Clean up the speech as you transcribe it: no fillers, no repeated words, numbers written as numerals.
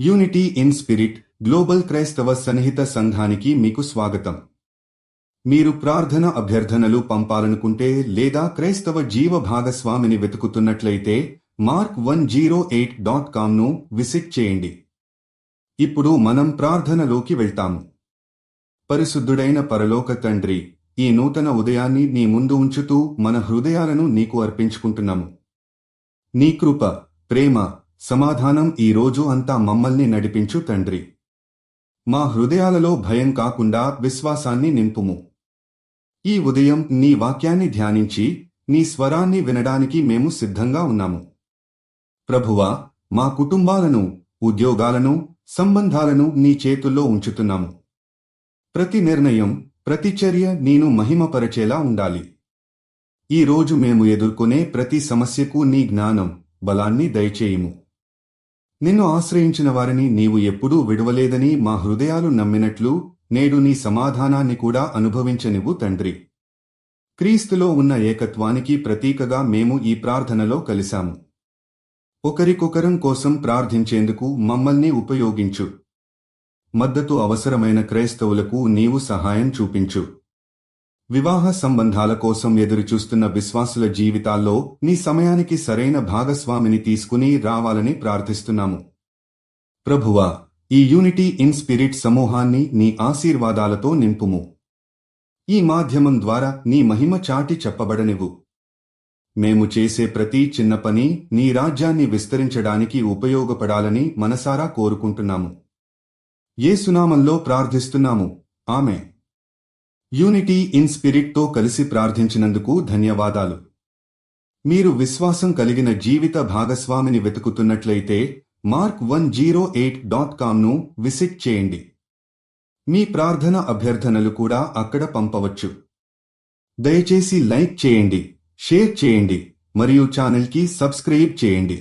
Unity in spirit global క్రైస్తవ సన్నిహిత సంఘానికి మీకు స్వాగతం. మీరు ప్రార్థన అభ్యర్థనలు పంపాలనుకుంటే లేదా క్రైస్తవ జీవ భాగస్వామిని వెతుకుతున్నట్లయితే mark108.comను విజిట్ చేయండి. ఇప్పుడు మనం ప్రార్థనలోకి వెళ్తాము. పరిశుద్ధుడైన పరలోక తండ్రి, ఈ నూతన ఉదయాన్ని నీ ముందు ఉంచుతూ మన హృదయాలను నీకు అర్పించుకుంటున్నాము. నీ కృప, ప్రేమ, సమాధానం ఈ రోజు అంతా మమ్మల్ని నడిపించు తండ్రి. మా హృదయాలలో భయం కాకుండా విశ్వాసాన్ని నింపుము. ఈ ఉదయం నీ వాక్యాన్ని ధ్యానించి నీ స్వరాన్ని వినడానికి మేము సిద్ధంగా ఉన్నాము. ప్రభువా, మా కుటుంబాలను, ఉద్యోగాలను, సంబంధాలను నీ చేతుల్లో ఉంచుతున్నాము. ప్రతి నిర్ణయం, ప్రతి చర్య నీను మహిమపరచేలా ఉండాలి. ఈ రోజు మేము ఎదుర్కొనే ప్రతి సమస్యకు నీ జ్ఞానం, బలాన్ని దయచేయుము. నిన్ను ఆశ్రయించిన వారిని నీవు ఎప్పుడూ విడవలేదని మా హృదయాలు నమ్మినట్లు నేడు నీ సమాధానాన్ని కూడా అనుభవించనివ్వు తండ్రి. క్రీస్తులో ఉన్న ఏకత్వానికి ప్రతీకగా మేము ఈ ప్రార్థనలో కలిశాము. ఒకరికొకరం కోసం ప్రార్థించేందుకు మమ్మల్ని ఉపయోగించు. మద్దతు అవసరమైన క్రైస్తవులకు నీవు సహాయం చూపించు. వివాహ సంబంధాల కోసం ఎదురుచూస్తున్న విశ్వాసుల జీవితాల్లో నీ సమయానికి సరైన భాగస్వామిని తీసుకుని రావాలని ప్రార్థిస్తున్నాము. ప్రభువా, ఈ యూనిటీ ఇన్ స్పిరిట్ సమూహాన్ని నీ ఆశీర్వాదాలతో నింపుము. ఈ మాధ్యమం ద్వారా నీ మహిమ చాటి చెప్పబడనివ్వు. మేము చేసే ప్రతి చిన్న పని నీ రాజ్యాన్ని విస్తరించడానికి ఉపయోగపడాలని మనసారా కోరుకుంటున్నాము. యేసునామంలో ప్రార్థిస్తున్నాము. ఆమెన్. యూనిటీ ఇన్ స్పిరిట్తో కలిసి ప్రార్థించినందుకు ధన్యవాదాలు. మీరు విశ్వాసం కలిగిన జీవిత భాగస్వామిని వెతుకుతున్నట్లయితే mark108.comను విజిట్ చేయండి. మీ ప్రార్థన అభ్యర్థనలు కూడా అక్కడ పంపవచ్చు. దయచేసి లైక్ చేయండి, షేర్ చేయండి మరియు ఛానల్కి సబ్స్క్రైబ్ చేయండి.